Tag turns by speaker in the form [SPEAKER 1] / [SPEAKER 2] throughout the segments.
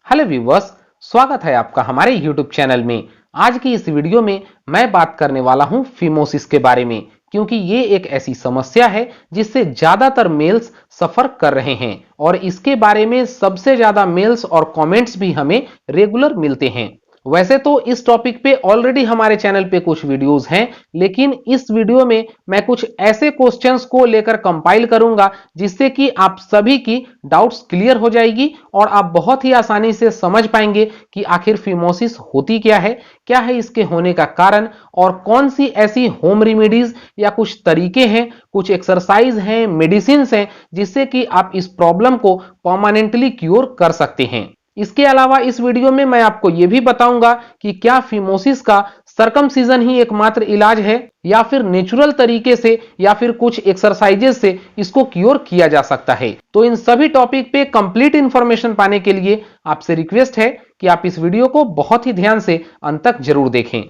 [SPEAKER 1] Hello viewers, स्वागत है आपका हमारे यूट्यूब चैनल में। आज की इस वीडियो में मैं बात करने वाला हूं फिमोसिस के बारे में, क्योंकि ये एक ऐसी समस्या है जिससे ज्यादातर मेल्स सफर कर रहे हैं और इसके बारे में सबसे ज्यादा मेल्स और कमेंट्स भी हमें रेगुलर मिलते हैं। वैसे तो इस टॉपिक पे ऑलरेडी हमारे चैनल पे कुछ वीडियोस हैं, लेकिन इस वीडियो में मैं कुछ ऐसे क्वेश्चंस को लेकर कंपाइल करूंगा जिससे कि आप सभी की डाउट्स क्लियर हो जाएगी और आप बहुत ही आसानी से समझ पाएंगे कि आखिर फिमोसिस होती क्या है इसके होने का कारण और कौन सी ऐसी होम रेमेडीज या कुछ तरीके हैं, कुछ एक्सरसाइज हैं, मेडिसिन हैं जिससे कि आप इस प्रॉब्लम को परमानेंटली क्योर कर सकते हैं। इसके अलावा इस वीडियो में मैं आपको यह भी बताऊंगा कि क्या फिमोसिस का सरकमसीजन ही एकमात्र इलाज है या फिर नेचुरल तरीके से या फिर कुछ एक्सरसाइजेस से इसको क्योर किया जा सकता है। तो इन सभी टॉपिक पे कंप्लीट इंफॉर्मेशन पाने के लिए आपसे रिक्वेस्ट है कि आप इस वीडियो को बहुत ही ध्यान से अंत तक जरूर देखें।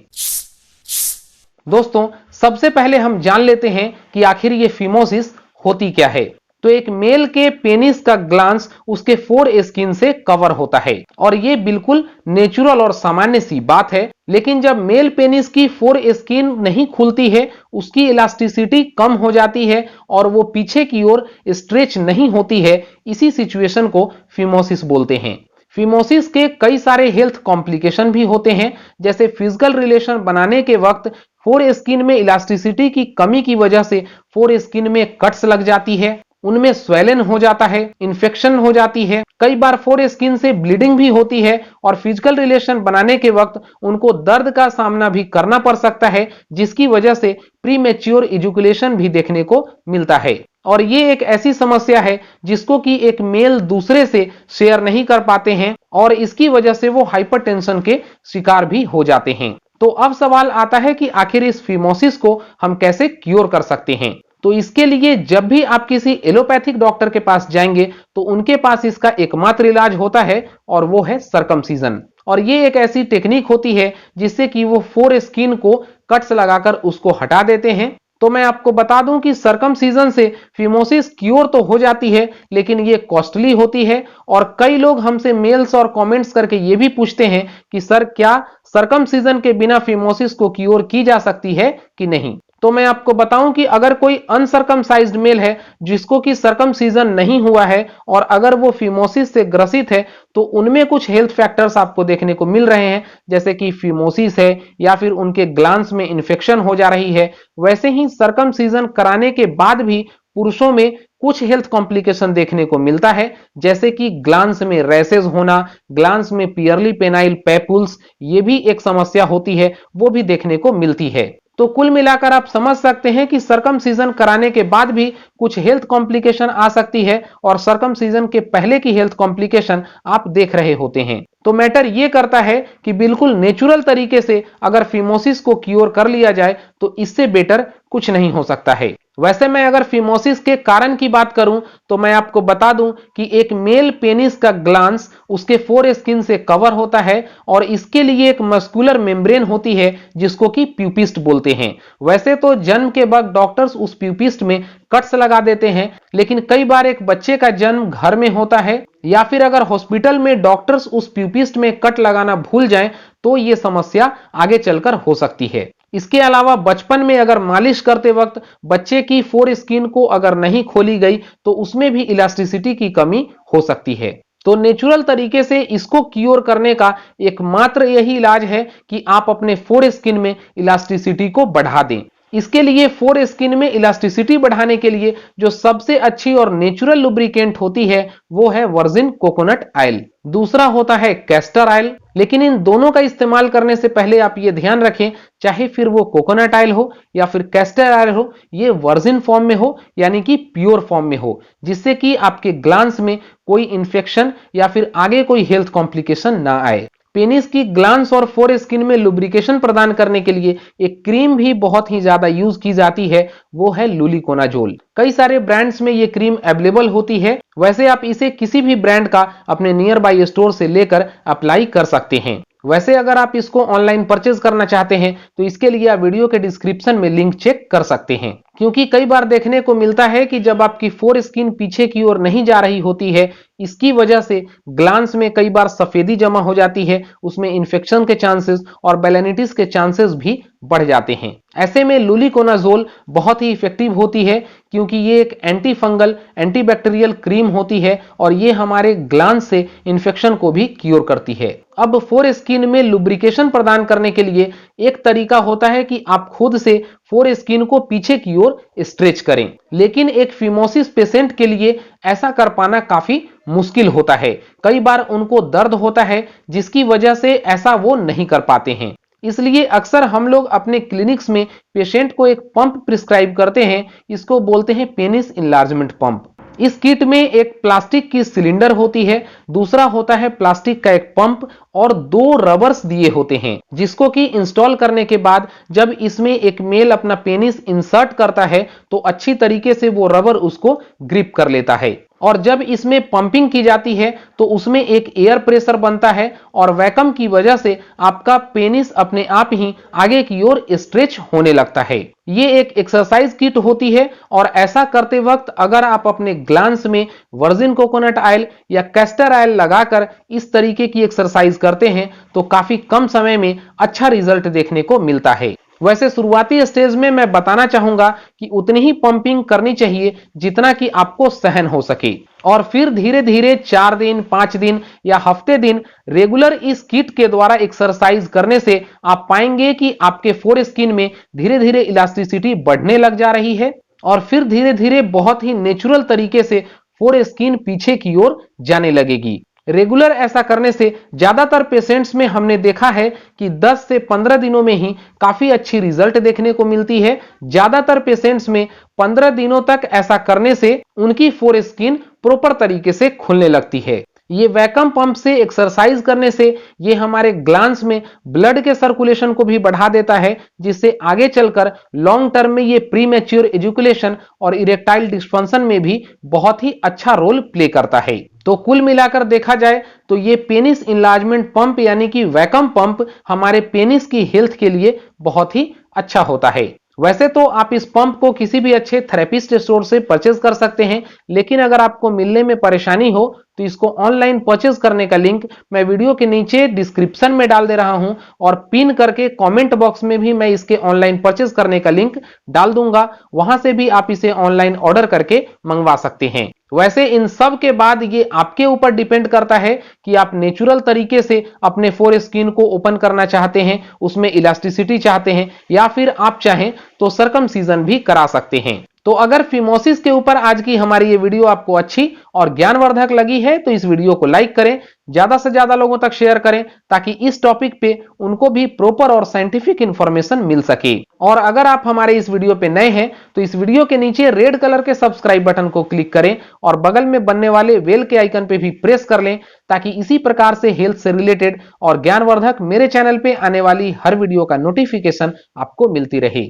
[SPEAKER 1] दोस्तों, सबसे पहले हम जान लेते हैं कि आखिर ये फिमोसिस होती क्या है। तो एक मेल के पेनिस का ग्लांस उसके फोर स्किन से कवर होता है और ये बिल्कुल नेचुरल और सामान्य सी बात है। लेकिन जब मेल पेनिस की फोर स्किन नहीं खुलती है, उसकी इलास्टिसिटी कम हो जाती है और वो पीछे की ओर स्ट्रेच नहीं होती है, इसी सिचुएशन को फिमोसिस बोलते हैं। फिमोसिस के कई सारे हेल्थ कॉम्प्लिकेशन भी होते हैं, जैसे फिजिकल रिलेशन बनाने के वक्त फोर स्किन में इलास्टिसिटी की कमी की वजह से फोर स्किन में कट्स लग जाती है, उनमें स्वेलन हो जाता है, इन्फेक्शन हो जाती है, कई बार फोर स्किन से ब्लीडिंग भी होती है और फिजिकल रिलेशन बनाने के वक्त उनको दर्द का सामना भी करना पड़ सकता है, जिसकी वजह से प्रीमेच्योर इजैकुलेशन भी देखने को मिलता है। और ये एक ऐसी समस्या है जिसको कि एक मेल दूसरे से शेयर नहीं कर पाते हैं और इसकी वजह से वो हाइपरटेंशन के शिकार भी हो जाते हैं। तो अब सवाल आता है कि आखिर इस फिमोसिस को हम कैसे क्योर कर सकते हैं। तो इसके लिए जब भी आप किसी एलोपैथिक डॉक्टर के पास जाएंगे तो उनके पास इसका एकमात्र इलाज होता है और वो है सरकमसीजन। और ये एक ऐसी टेक्निक होती है जिससे कि वो फोर स्किन को कट्स लगाकर उसको हटा देते हैं। तो मैं आपको बता दूं कि सरकमसीजन से फिमोसिस क्योर तो हो जाती है, लेकिन ये कॉस्टली होती है और कई लोग हमसे मेल्स और कमेंट्स करके ये भी पूछते हैं कि सर, क्या सरकमसीजन के बिना फिमोसिस को क्योर की जा सकती है कि नहीं। तो मैं आपको बताऊं कि अगर कोई अनसर्कमसाइज्ड मेल है जिसको कि सरकमसीजन नहीं हुआ है और अगर वो फिमोसिस से ग्रसित है, तो उनमें कुछ हेल्थ फैक्टर्स आपको देखने को मिल रहे हैं, जैसे कि फिमोसिस है या फिर उनके ग्लांस में इंफेक्शन हो जा रही है। वैसे ही सरकमसीजन कराने के बाद भी पुरुषों में कुछ हेल्थ कॉम्प्लिकेशन देखने को मिलता है, जैसे कि ग्लांस में रैसेस होना, ग्लांस में पियरली पेनाइल पैपुल्स, ये भी एक समस्या होती है, वो भी देखने को मिलती है। तो कुल मिलाकर आप समझ सकते हैं कि सरकमसीजन कराने के बाद भी कुछ हेल्थ कॉम्प्लिकेशन आ सकती है और सरकमसीजन के पहले की हेल्थ कॉम्प्लिकेशन आप देख रहे होते हैं। तो मैटर ये करता है कि बिल्कुल नेचुरल तरीके से अगर फिमोसिस को क्योर कर लिया जाए तो इससे बेटर कुछ नहीं हो सकता है। वैसे मैं अगर फिमोसिस के कारण की बात करूं तो मैं आपको बता दूं कि एक मेल पेनिस का ग्लांस उसके फोर स्किन से कवर होता है और इसके लिए एक मस्कुलर मेम्ब्रेन होती है जिसको कि प्यूपिस्ट बोलते हैं। वैसे तो जन्म के वक्त डॉक्टर्स उस प्यूपिस्ट में कट्स लगा देते हैं, लेकिन कई बार एक बच्चे का जन्म घर में होता है या फिर अगर हॉस्पिटल में डॉक्टर्स उस प्यूपिस्ट में कट लगाना भूल जाएं तो यह समस्या आगे चलकर हो सकती है। इसके अलावा बचपन में अगर मालिश करते वक्त बच्चे की फोर स्किन को अगर नहीं खोली गई तो उसमें भी इलास्टिसिटी की कमी हो सकती है। तो नेचुरल तरीके से इसको क्योर करने का एकमात्र यही इलाज है कि आप अपने फोर स्किन में इलास्टिसिटी को बढ़ा दें। इसके लिए फोर स्किन में इलास्टिसिटी बढ़ाने के लिए जो सबसे अच्छी और नेचुरल लुब्रिकेंट होती है वो है वर्जिन कोकोनट ऑयल। दूसरा होता है कैस्टर ऑयल। लेकिन इन दोनों का इस्तेमाल करने से पहले आप ये ध्यान रखें, चाहे फिर वो कोकोनट ऑयल हो या फिर कैस्टर ऑयल हो, ये वर्जिन फॉर्म में हो यानी कि प्योर फॉर्म में हो, जिससे कि आपके ग्लांस में कोई इंफेक्शन या फिर आगे कोई हेल्थ कॉम्प्लिकेशन ना आए। पेनिस की ग्लांस और फोर स्किन में लुब्रिकेशन प्रदान करने के लिए एक क्रीम भी बहुत ही ज्यादा यूज की जाती है, वो है लुलिकोनाजोल। कई सारे ब्रांड्स में ये क्रीम अवेलेबल होती है। वैसे आप इसे किसी भी ब्रांड का अपने नियर बाई स्टोर से लेकर अप्लाई कर सकते हैं। वैसे अगर आप इसको ऑनलाइन परचेज करना चाहते हैं तो इसके लिए आप वीडियो के डिस्क्रिप्शन में लिंक चेक कर सकते हैं, क्योंकि कई बार देखने को मिलता है कि जब आपकी फोर स्किन पीछे की ओर नहीं जा रही होती है, इसकी वजह से ग्लांस में कई बार सफेदी जमा हो जाती है, उसमें इंफेक्शन के चांसेस और बेलेनिटिस के चांसेस भी बढ़ जाते हैं। ऐसे में लुलिकोनाजोल बहुत ही इफेक्टिव होती है, क्योंकि ये एक एंटी फंगल एंटीबैक्टीरियल क्रीम होती है और ये हमारे ग्लांस से इंफेक्शन को भी क्योर करती है। अब फोर स्किन में लुब्रिकेशन प्रदान करने के लिए एक तरीका होता है कि आप खुद से फोर स्किन को पीछे की ओर स्ट्रेच करें, लेकिन एक फिमोसिस पेशेंट के लिए ऐसा कर पाना काफी मुश्किल होता है। कई बार उनको दर्द होता है जिसकी वजह से ऐसा वो नहीं कर पाते हैं। इसलिए अक्सर हम लोग अपने क्लिनिक्स में पेशेंट को एक पंप प्रिस्क्राइब करते हैं, इसको बोलते हैं पेनिस इनलार्जमेंट पंप। इस किट में एक प्लास्टिक की सिलेंडर होती है, दूसरा होता है प्लास्टिक का एक पंप और 2 रबर्स दिए होते हैं, जिसको कि इंस्टॉल करने के बाद जब इसमें एक मेल अपना पेनिस इंसर्ट करता है तो अच्छी तरीके से वो रबर उसको ग्रिप कर लेता है। और जब इसमें पंपिंग की जाती है तो उसमें एक एयर प्रेशर बनता है और वैक्यूम की वजह से आपका पेनिस अपने आप ही आगे की ओर स्ट्रेच होने लगता है। ये एक एक्सरसाइज किट होती है और ऐसा करते वक्त अगर आप अपने ग्लांस में वर्जिन कोकोनट ऑयल या कैस्टर ऑयल लगाकर इस तरीके की एक्सरसाइज करते हैं तो काफी कम समय में अच्छा रिजल्ट देखने को मिलता है। वैसे शुरुआती स्टेज में मैं बताना चाहूंगा कि उतनी ही पंपिंग करनी चाहिए जितना कि आपको सहन हो सके, और फिर धीरे धीरे 4 दिन 5 दिन या हफ्ते दिन रेगुलर इस किट के द्वारा एक्सरसाइज करने से आप पाएंगे कि आपके फोर स्किन में धीरे धीरे इलास्टिसिटी बढ़ने लग जा रही है और फिर धीरे धीरे बहुत ही नेचुरल तरीके से फोर स्किन पीछे की ओर जाने लगेगी। रेगुलर ऐसा करने से ज्यादातर पेशेंट्स में हमने देखा है कि 10 से 15 दिनों में ही काफी अच्छी रिजल्ट देखने को मिलती है। ज्यादातर पेशेंट्स में 15 दिनों तक ऐसा करने से उनकी फोर स्किन प्रॉपर तरीके से खुलने लगती है। ये वैक्यूम पंप से एक्सरसाइज करने से ये हमारे ग्लांस में ब्लड के सर्कुलेशन को भी बढ़ा देता है, जिससे आगे चलकर लॉन्ग टर्म में ये प्रीमेच्योर एजुकुलेशन और इरेक्टाइल डिस्फंक्शन में भी बहुत ही अच्छा रोल प्ले करता है। तो कुल मिलाकर देखा जाए तो ये पेनिस इनलार्जमेंट पंप यानी कि वैक्यूम पंप हमारे पेनिस की हेल्थ के लिए बहुत ही अच्छा होता है। वैसे तो आप इस पंप को किसी भी अच्छे थेरेपिस्ट स्टोर से परचेज कर सकते हैं, लेकिन अगर आपको मिलने में परेशानी हो तो इसको ऑनलाइन परचेज करने का लिंक मैं वीडियो के नीचे डिस्क्रिप्शन में डाल दे रहा हूं और पिन करके कमेंट बॉक्स में भी मैं इसके ऑनलाइन परचेज करने का लिंक डाल दूंगा, वहां से भी आप इसे ऑनलाइन ऑर्डर करके मंगवा सकते हैं। वैसे इन सब के बाद ये आपके ऊपर डिपेंड करता है कि आप नेचुरल तरीके से अपने फोर स्किन को ओपन करना चाहते हैं, उसमें इलास्टिसिटी चाहते हैं, या फिर आप चाहें तो सर्कमसीजन भी करा सकते हैं। तो अगर फिमोसिस के ऊपर आज की हमारी ये वीडियो आपको अच्छी और ज्ञानवर्धक लगी है तो इस वीडियो को लाइक करें, ज्यादा से ज्यादा लोगों तक शेयर करें, ताकि इस टॉपिक पे उनको भी प्रॉपर और साइंटिफिक इंफॉर्मेशन मिल सके। और अगर आप हमारे इस वीडियो पे नए हैं तो इस वीडियो के नीचे रेड कलर के सब्सक्राइब बटन को क्लिक करें और बगल में बनने वाले बेल के आइकन पे भी प्रेस कर लें, ताकि इसी प्रकार से हेल्थ से रिलेटेड और ज्ञानवर्धक मेरे चैनल पे आने वाली हर वीडियो का नोटिफिकेशन आपको मिलती रहे।